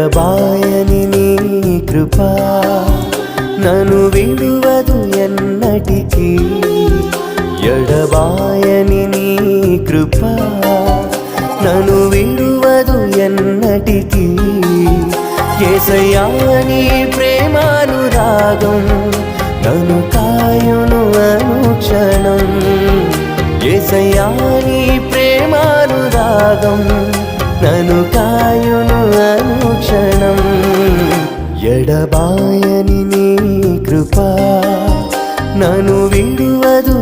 ఎడబాయని నీ కృపా నన్ను విడువదు ఎన్నటికీ ఎడబాయని నీ కృపా నన్ను విడువదు ఎన్నటికీ యేసయ్యా నీ ప్రేమానురాగం నన్ను కాయును అనుక్షణం యేసయ్యా నీ ప్రేమానురాగం నన్ను కాయును అనుక్షణం ఎడబాయని నీ కృపా నన్ను విడువదు